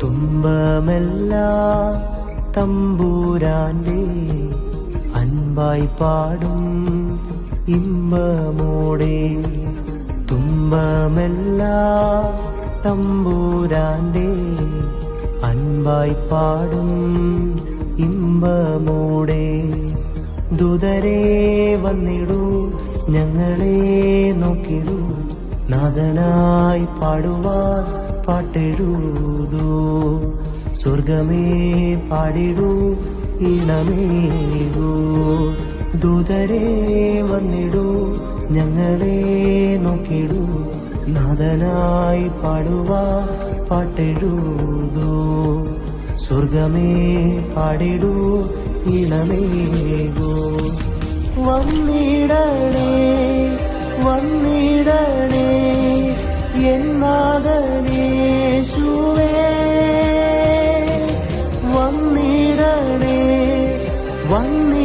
തുമ്പമെല്ലാം തമ്പൂരാന്റെ അൻപായി പാടും ഇമ്പമോടെ. തുമ്പമെല്ലാം തമ്പൂരാന്റെ അൻപായി പാടും ഇമ്പമോടെ. ദൂതരെ വന്നിടൂ, ഞങ്ങളെ നോക്കിടൂ, നാഥനായി പാടുവാൻ പാട്ടെഴുതൂ. സ്വർഗമേ പാടിടൂ, ഈണമേകൂ. ദൂതരെ വന്നിടൂ, ഞങ്ങളെ നോക്കിടൂ, നാഥനായി പാടുവാൻ പാട്ടെഴുതൂ. സ്വർഗമേ പാടിടൂ, ഈണമേകൂ. വന്നിടണേ വന്നിടണേ എന്നാഥനേശുവേ. വന്നിടണേ